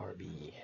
RB.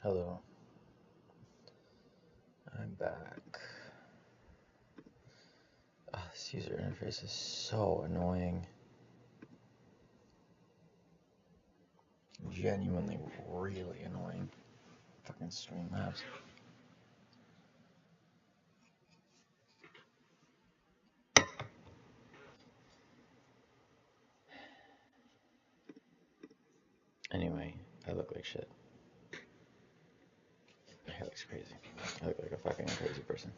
Hello, I'm back. This user interface is so annoying. Genuinely, really annoying. Fucking Streamlabs. Anyway, I look like shit. My hair looks crazy. I look like a fucking crazy person.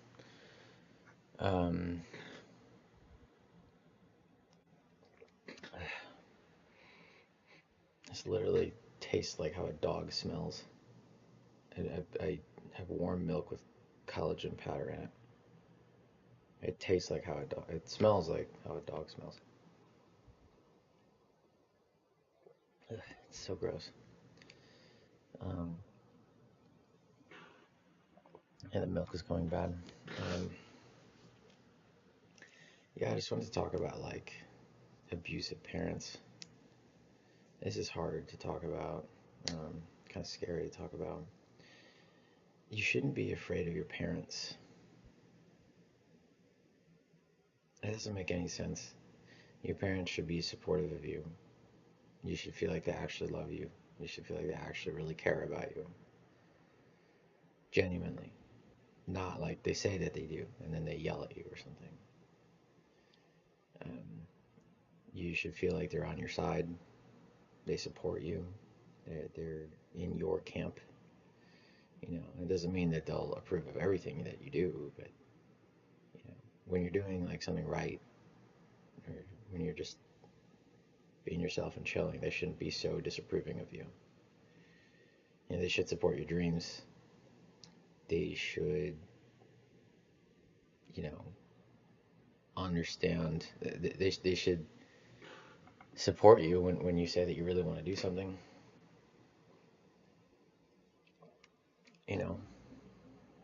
Um, this literally tastes like how a dog smells. I have warm milk with collagen powder in it. It tastes like how a dog. It smells like how a dog smells. Ugh, it's so gross. Um, and the milk is going bad. Um, yeah, I just wanted to talk about like abusive parents. This is hard to talk about. Kind of scary to talk about. You shouldn't be afraid of your parents. It doesn't make any sense. Your parents should be supportive of you. You should feel like they actually love you. You should feel like they actually really care about you. Genuinely. Not like they say that they do and then they yell at you or something. Um, you should feel like they're on your side. They support you. They're in your camp. It doesn't mean that they'll approve of everything that you do, but when you're doing like something right, or when you're just being yourself and chilling, they shouldn't be so disapproving of you. They should support your dreams. They should, you know, understand. They should support you when you say that you really want to do something. You know,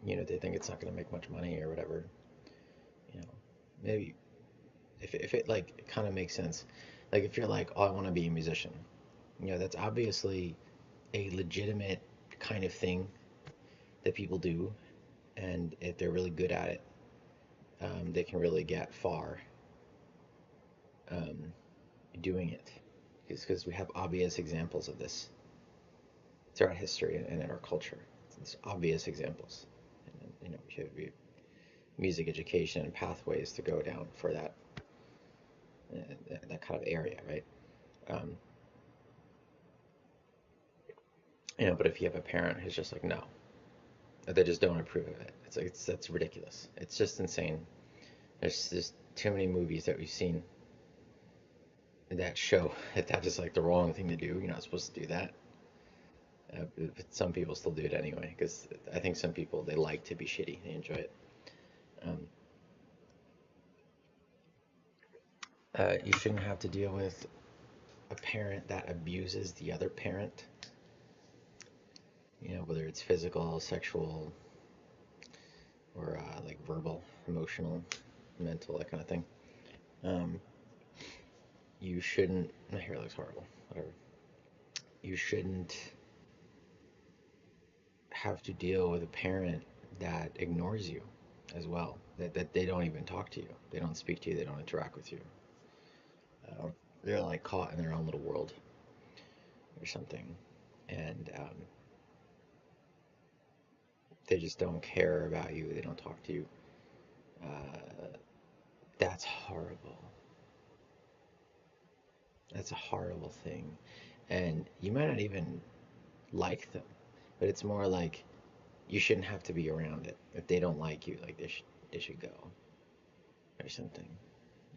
they think it's not going to make much money or whatever. You know, maybe if it like kind of makes sense. Like if you're like, oh, I want to be a musician. That's obviously a legitimate kind of thing that people do, and if they're really good at it, they can really get far um, doing it. Because we have obvious examples of this throughout history and in our culture. It's obvious examples. And, we have music education and pathways to go down for that kind of area, right? Um, but if you have a parent who's just like, no, they just don't approve of it. It's like that's ridiculous. It's just insane. There's just too many movies that we've seen that show that that's just like the wrong thing to do. You're not supposed to do that. But some people still do it anyway because I think some people they like to be shitty. They enjoy it. Um, you shouldn't have to deal with a parent that abuses the other parent. Whether it's physical, sexual, or like verbal, emotional, mental, that kind of thing. Um, you shouldn't. My hair looks horrible. Whatever. You shouldn't have to deal with a parent that ignores you as well. That they don't even talk to you. They don't speak to you. They don't interact with you. Uh, they're like caught in their own little world or something, and they just don't care about you. They don't talk to you. Uh, that's horrible. That's a horrible thing, and you might not even like them, but it's more like you shouldn't have to be around it. If they don't like you, like they should go or something,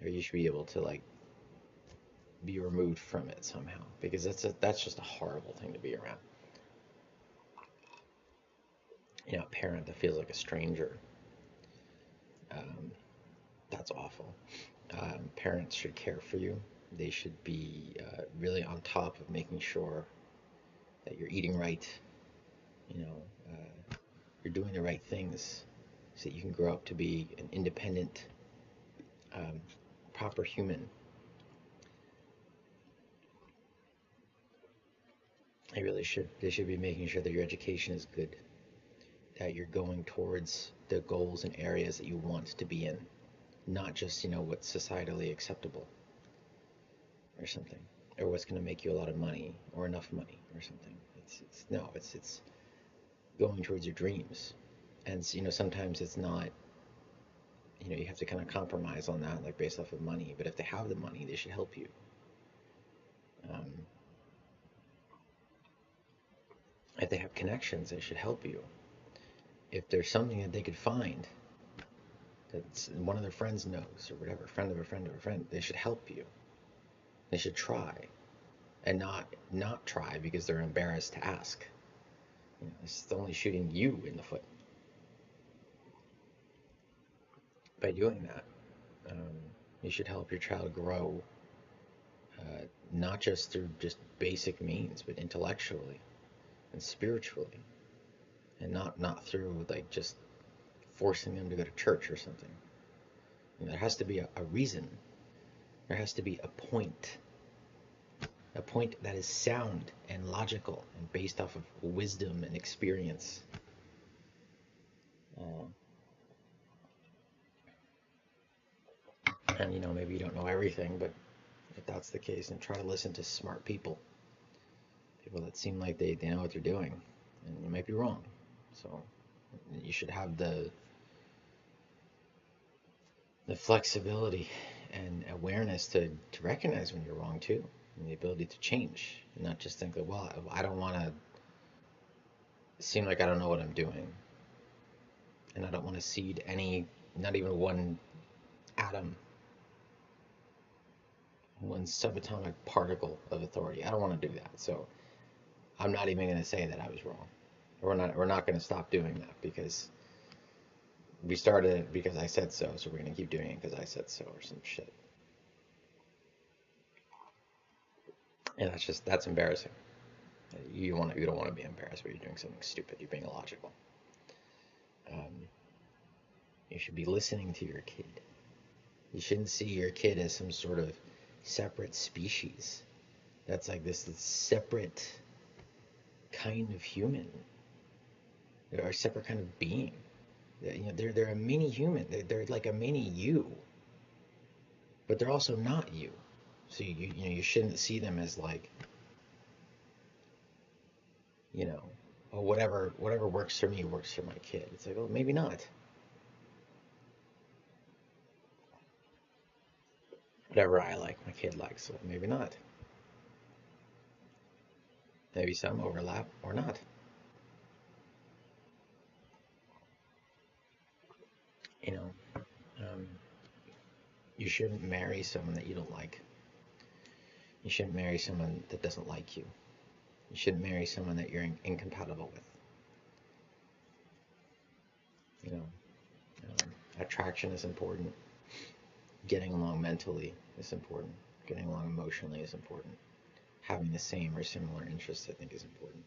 or you should be able to like be removed from it somehow because that's just a horrible thing to be around. A parent that feels like a stranger. Um, that's awful. Parents should care for you. They should be really on top of making sure that you're eating right. You know, you're doing the right things so that you can grow up to be an independent, um, proper human. They really should. They should be making sure that your education is good, that you're going towards the goals and areas that you want to be in, not just, what's societally acceptable or something, or what's going to make you a lot of money or enough money or something. It's no, it's going towards your dreams. And sometimes it's not, you have to kind of compromise on that, like based off of money. But if they have the money, they should help you. Um, if they have connections, they should help you. If there's something that they could find that one of their friends knows or whatever, friend of a friend of a friend, they should help you. They should try, and not try because they're embarrassed to ask. It's only shooting you in the foot by doing that. Um, you should help your child grow, not just through just basic means, but intellectually and spiritually, and not through like just forcing them to go to church or something. There has to be a reason. There has to be a point that is sound and logical and based off of wisdom and experience. Uh, and maybe you don't know everything, but if that's the case, then try to listen to smart people, people that seem like they know what they're doing, and you might be wrong. So you should have the flexibility and awareness to recognize when you're wrong too, and the ability to change, and not just think that, well, I don't want to seem like I don't know what I'm doing, and I don't want to cede any, not even one atom, one subatomic particle of authority. I don't want to do that. So I'm not even going to say that I was wrong. We're not going to stop doing that because we started it because I said so. So we're going to keep doing it because I said so or some shit. And that's embarrassing. You don't want to be embarrassed when you're doing something stupid. You're being illogical. Um, you should be listening to your kid. You shouldn't see your kid as some sort of separate species. That's like this separate kind of human, or a separate kind of being. They're a mini human. They're like a mini you, but they're also not you. So you shouldn't see them as like, you know, oh, whatever works for me works for my kid. It's like, oh, maybe not. Whatever I like, my kid likes. So maybe not. Maybe some overlap or not. You know, um, you shouldn't marry someone that you don't like. You shouldn't marry someone that doesn't like you. You shouldn't marry someone that you're incompatible with. You know, attraction is important. Getting along mentally is important. Getting along emotionally is important. Having the same or similar interests, I think, is important.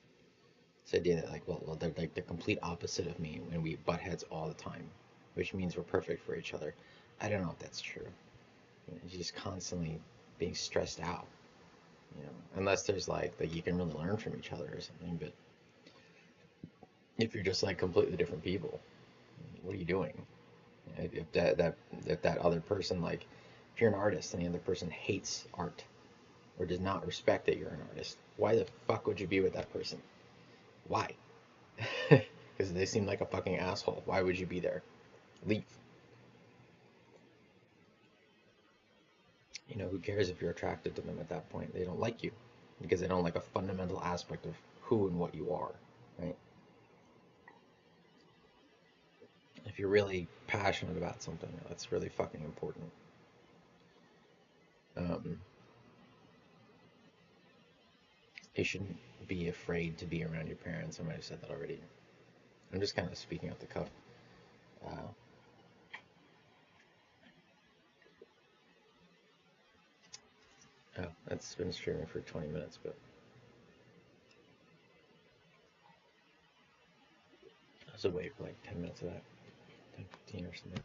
This idea that like, well, they're like the complete opposite of me, and we butt heads all the time, which means we're perfect for each other. I don't know if that's true. Just constantly being stressed out. Unless there's like you can really learn from each other or something. But if you're just like completely different people, what are you doing? If that other person, like, if you're an artist and the other person hates art or does not respect that you're an artist, why the fuck would you be with that person? Why? Because they seem like a fucking asshole. Why would you be there? Leave. Who cares if you're attracted to them at that point? They don't like you because they don't like a fundamental aspect of who and what you are, right? If you're really passionate about something, that's really fucking important. Um, you shouldn't be afraid to be around your parents. I might have said that already. I'm just kind of speaking off the cuff. Uh, oh, that's been streaming for 20 minutes, but I was away for like 10 minutes of that, 10, 15 or something.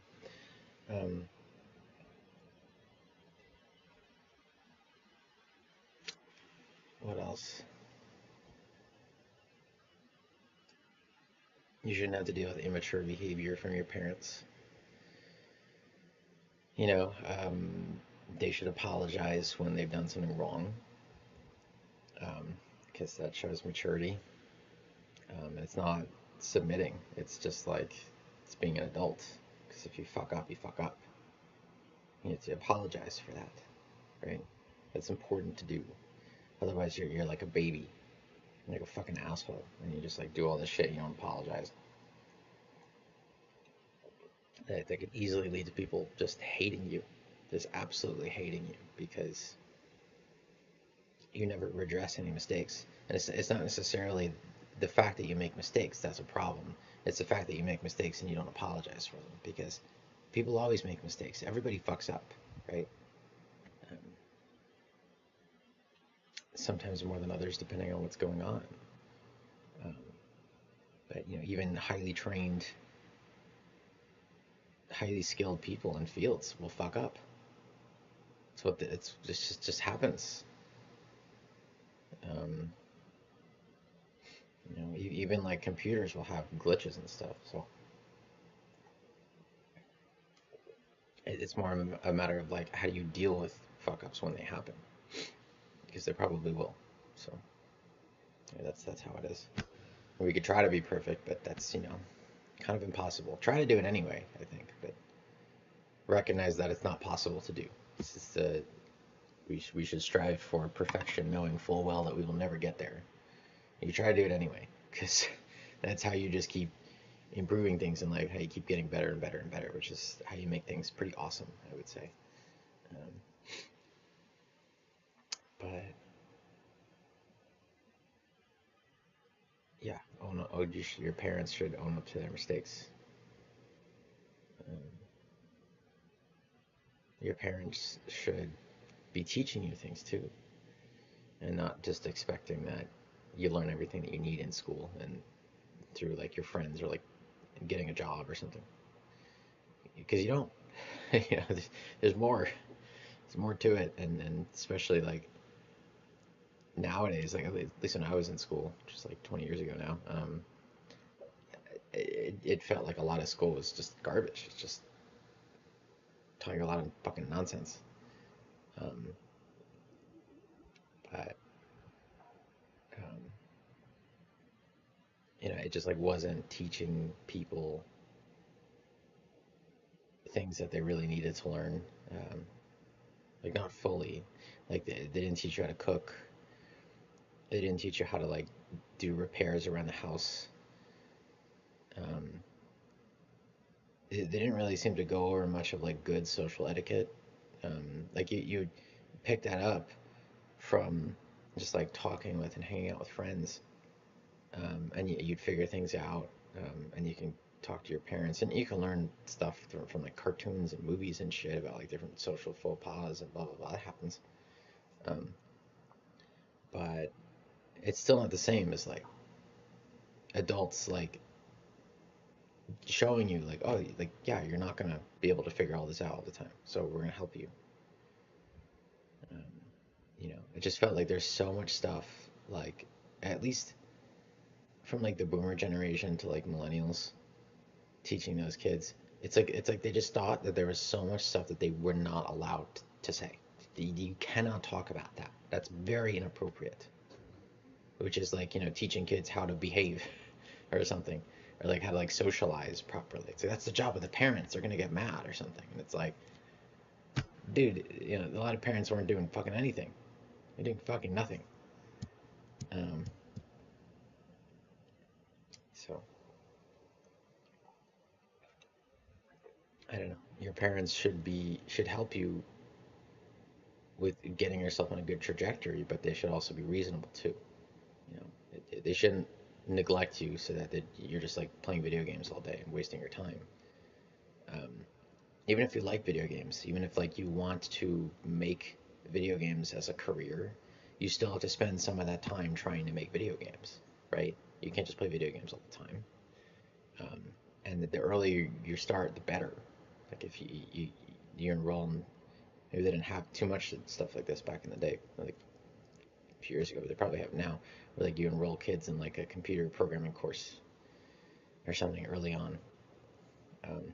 What else? You shouldn't have to deal with immature behavior from your parents. You know, they should apologize when they've done something wrong, because that shows maturity. It's not submitting. It's just like it's being an adult. Because if you fuck up, you fuck up. You need to apologize for that, right? That's important to do. Otherwise, you're like a baby, you're like a fucking asshole, and you just like do all this shit. And you don't apologize. That could easily lead to people just hating you, just absolutely hating you because you never redress any mistakes. And it's not necessarily the fact that you make mistakes that's a problem. It's the fact that you make mistakes and you don't apologize for them because people always make mistakes. Everybody fucks up, right? Um, Sometimes more than others, depending on what's going on. Um, but you know, even highly trained, highly skilled people in fields will fuck up. It's just happens. Um, you know, even like computers will have glitches and stuff. So it's more a matter of like how do you deal with fuck ups when they happen because they probably will. So yeah, that's how it is. We could try to be perfect, but that's kind of impossible. Try to do it anyway, I think, but recognize that it's not possible to do. It's just we should strive for perfection, knowing full well that we will never get there. You try to do it anyway, because that's how you just keep improving things in life. How you keep getting better and better and better, which is how you make things pretty awesome, I would say. Um, but yeah, your parents should own up to their mistakes. Um, your parents should be teaching you things too, and not just expecting that you learn everything that you need in school and through like your friends or like getting a job or something. Because you don't. There's more. There's more to it, and especially like nowadays, like at least when I was in school, which is like 20 years ago now, it felt like a lot of school was just garbage. It's just talking a lot of fucking nonsense. Um, but um, it just like wasn't teaching people things that they really needed to learn. Um, like not fully. Like they didn't teach you how to cook. They didn't teach you how to like do repairs around the house. Um, they didn't really seem to go over much of like good social etiquette. Like you pick that up from just like talking with and hanging out with friends, and you'd figure things out, and you can talk to your parents, and you can learn stuff from like cartoons and movies and shit about like different social faux pas and blah blah blah. That happens, um, but it's still not the same as like adults like showing you like, oh, like yeah, you're not gonna be able to figure all this out all the time, so we're gonna help you. Um, it just felt like there's so much stuff, like at least from like the boomer generation to like millennials, teaching those kids. It's like they just thought that there was so much stuff that they were not allowed to say. You cannot talk about that. That's very inappropriate. Which is like teaching kids how to behave or something, or like how to like socialize properly. So that's the job of the parents. They're gonna get mad or something. And it's like, dude, a lot of parents weren't doing fucking anything. They're doing fucking nothing. Um, so I don't know. Your parents should help you with getting yourself on a good trajectory, but they should also be reasonable too. They shouldn't neglect you so that you're just like playing video games all day and wasting your time. Um, Even if you like video games, even if like you want to make video games as a career, you still have to spend some of that time trying to make video games, right? You can't just play video games all the time. Um, and the earlier you start, the better. Like if you enroll in, maybe they didn't have too much stuff like this back in the day, like a few years ago, but they probably have now, where like you enroll kids in like a computer programming course, or something early on. Um,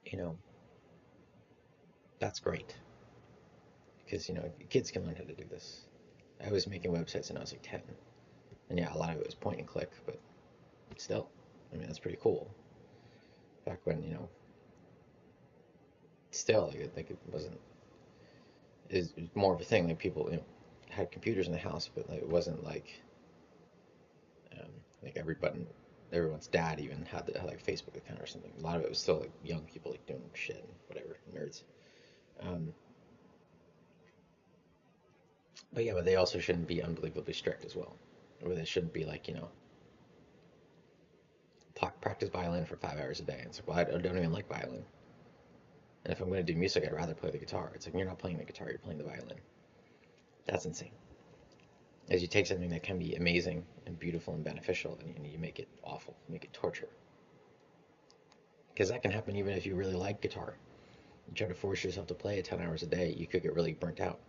you know, that's great because kids can learn how to do this. I was making websites when I was like 10, and yeah, a lot of it was point and click, but still, I mean, that's pretty cool. Back when still like it wasn't is more of a thing. Like people had computers in the house, but like, it wasn't um, like everyone's dad even had like a Facebook account or something. A lot of it was still like young people like doing shit and whatever, nerds. Um, but yeah, but they also shouldn't be unbelievably strict as well. Or they shouldn't be like practice violin for 5 hours a day. It's like, well, I don't even like violin. And if I'm going to do music, I'd rather play the guitar. It's like you're not playing the guitar, you're playing the violin. That's insane. As you take something that can be amazing and beautiful and beneficial, and you make it awful, make it torture. Because that can happen even if you really like guitar. You try to force yourself to play it 10 hours a day, you could get really burnt out.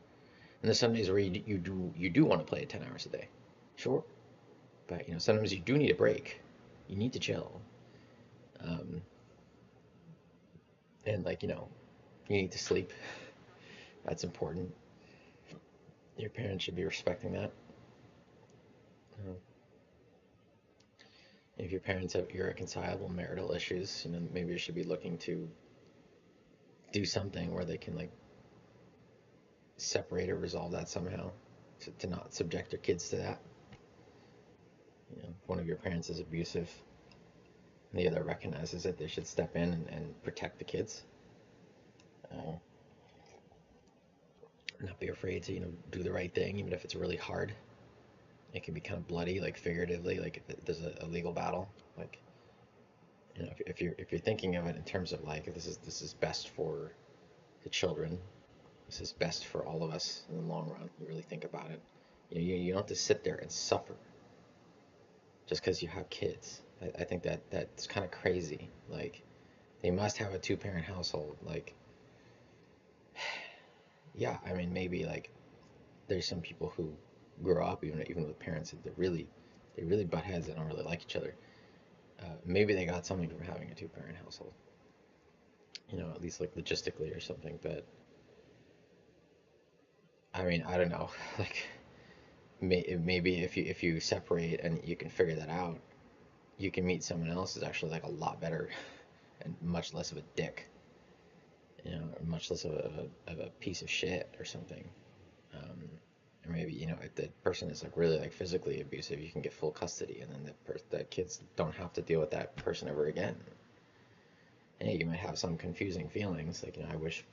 And there's some days where you do want to play it 10 hours a day. Sure. But sometimes you do need a break. You need to chill. Um, and you need to sleep. That's important. Your parents should be respecting that. Uh, if your parents have irreconcilable marital issues, maybe you should be looking to do something where they can separate or resolve that somehow, to not subject their kids to that. If one of your parents is abusive, and the other recognizes that they should step in and protect the kids. Uh, Not be afraid to do the right thing, even if it's really hard. It can be kind of bloody, like figuratively, like if there's a legal battle. Like if you're thinking of it in terms of like this is best for the children, this is best for all of us in the long run. You really think about it. You don't have to sit there and suffer just because you have kids. I think that's kind of crazy. Like they must have a two-parent household. Like yeah, I mean maybe like there's some people who grow up even with parents that they really butt heads and don't really like each other. Maybe they got something from having a two-parent household, at least like logistically or something. But I mean, I don't know. Like maybe if you separate and you can figure that out, you can meet someone else who's actually like a lot better and much less of a dick, much less of a piece of shit or something. Um, or maybe if the person is like really like physically abusive, you can get full custody, and then the kids don't have to deal with that person ever again. And you might have some confusing feelings, like I wish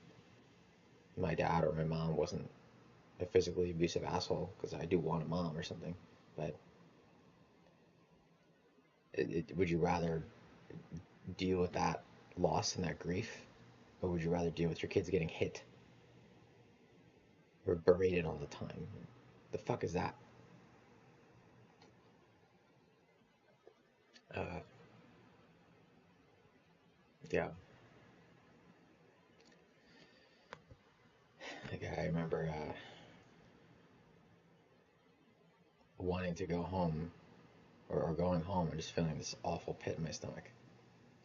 my dad or my mom wasn't a physically abusive asshole because I do want a mom or something. But would you rather deal with that loss and that grief, or would you rather deal with your kids getting hit or berated all the time? The fuck is that? Uh, yeah, like I remember wanting to go home or going home and just feeling this awful pit in my stomach,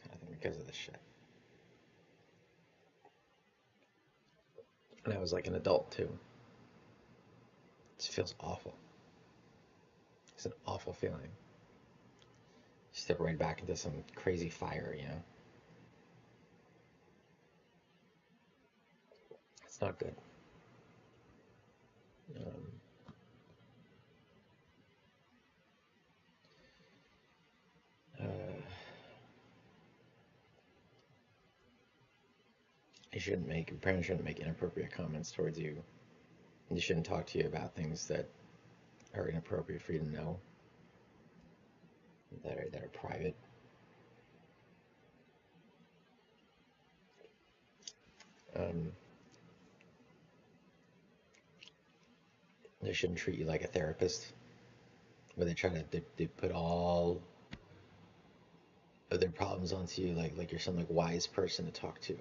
kind of thing, because of this shit. And I was like an adult too. It just feels awful. It's an awful feeling. Step right back into some crazy fire. It's not good. Um, uh, your parents shouldn't make inappropriate comments towards you. They shouldn't talk to you about things that are inappropriate for you to know, that are private. Um, they shouldn't treat you like a therapist, where they put all of their problems onto you, like you're some like wise person to talk to.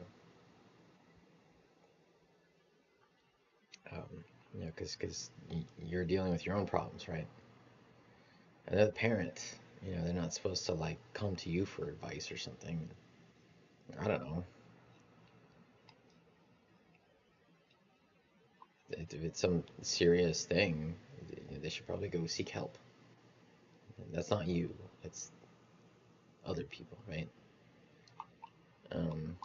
Because you're dealing with your own problems, right? And they're the parents. You know, they're not supposed to like come to you for advice or something. I don't know. If it's some serious thing, they should probably go seek help. That's not you. It's other people, right? Um,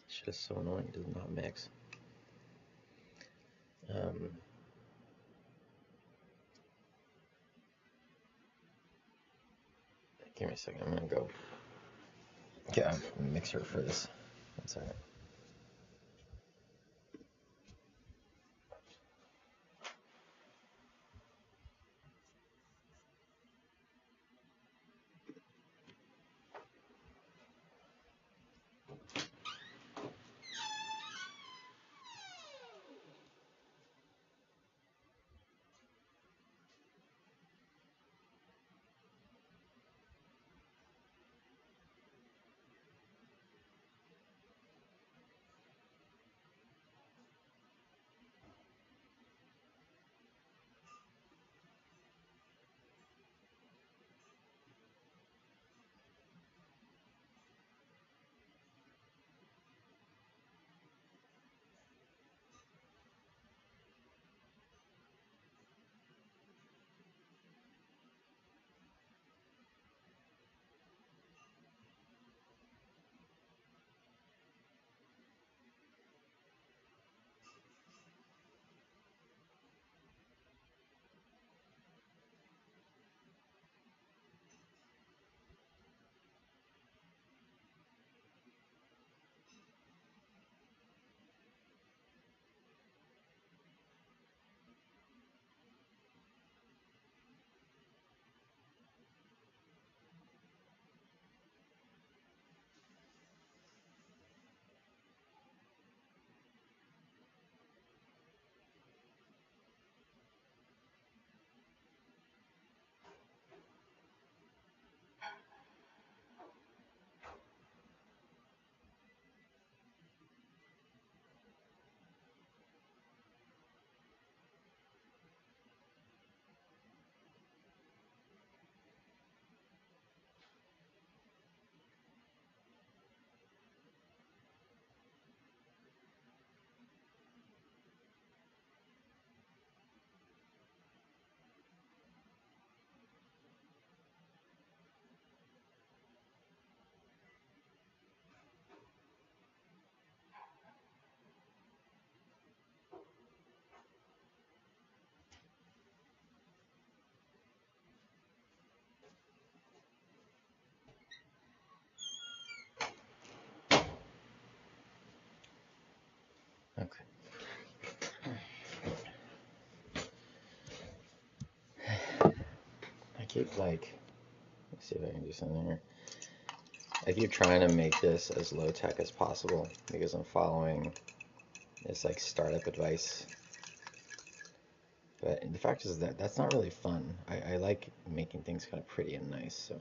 shit is so annoying. It does not mix. Um, Give me a second. I'm gonna go get a mixer for this. One second. Okay. I keep like, let's see if I can do something here. I keep trying to make this as low tech as possible because I'm following this like startup advice. But the fact is that that's not really fun. I like making things kind of pretty and nice. So,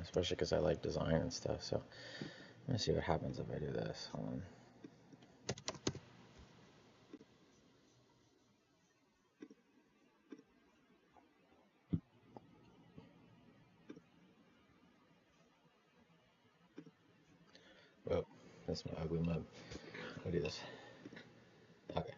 especially because I like design and stuff. So, let me see what happens if I do this. Hold on. Oh, that's my ugly mug. I'll do this. Okay,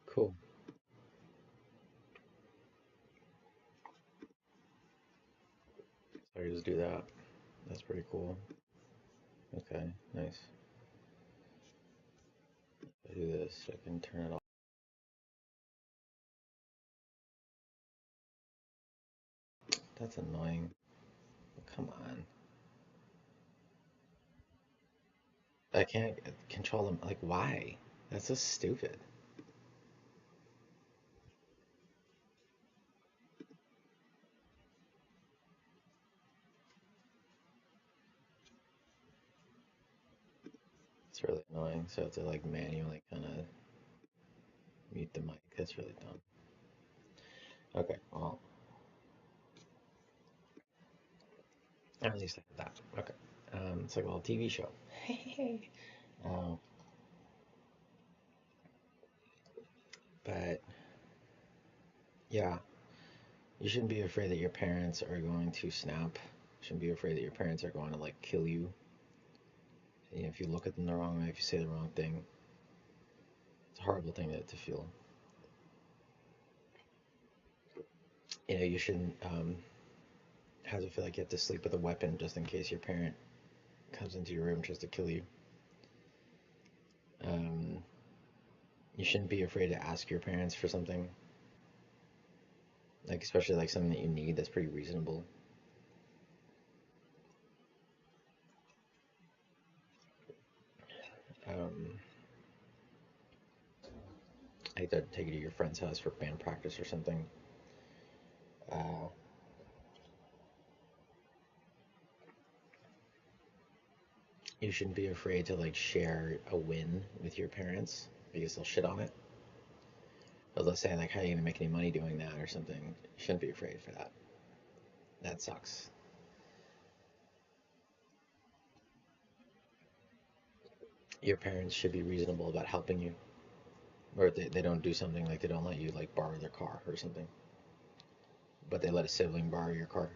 cool. So I just do that. That's pretty cool. Okay, nice. I do this. I can turn it off. That's annoying. Come on. I can't control them. Like, why? That's so stupid. It's really annoying. So I have to like manually kind of mute the mic. That's really dumb. Okay, well, at least I have that. Okay. It's like a little TV show. um, but yeah, you shouldn't be afraid that your parents are going to snap. You shouldn't be afraid that your parents are going to like kill you. You know, if you look at them the wrong way, if you say the wrong thing, it's a horrible thing to feel. You know, you shouldn't have to feel like you have to sleep with a weapon just in case your parent comes into your room just to kill you. Um, you shouldn't be afraid to ask your parents for something, like especially like something that you need that's pretty reasonable. Um, I to take you to your friend's house for band practice or something. Uh, you shouldn't be afraid to like share a win with your parents because they'll shit on it. But let's say like, how are you gonna make any money doing that or something? You shouldn't be afraid for that. That sucks. Your parents should be reasonable about helping you, or if they don't do something like they don't let you like borrow their car or something, but they let a sibling borrow your car.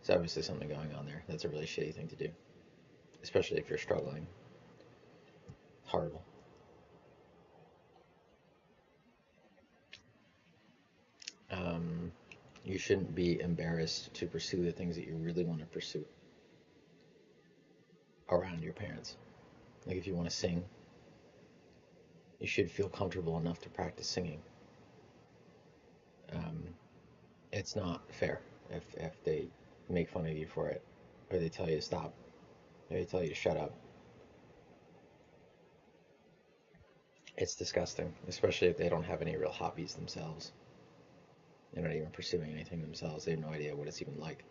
There's obviously something going on there. That's a really shitty thing to do, especially if you're struggling. Horrible. Um, you shouldn't be embarrassed to pursue the things that you really want to pursue around your parents. Like if you want to sing, you should feel comfortable enough to practice singing. Um, it's not fair if they make fun of you for it, or they tell you to stop, or they tell you to shut up. It's disgusting, especially if they don't have any real hobbies themselves. They're not even pursuing anything themselves. They have no idea what it's even like.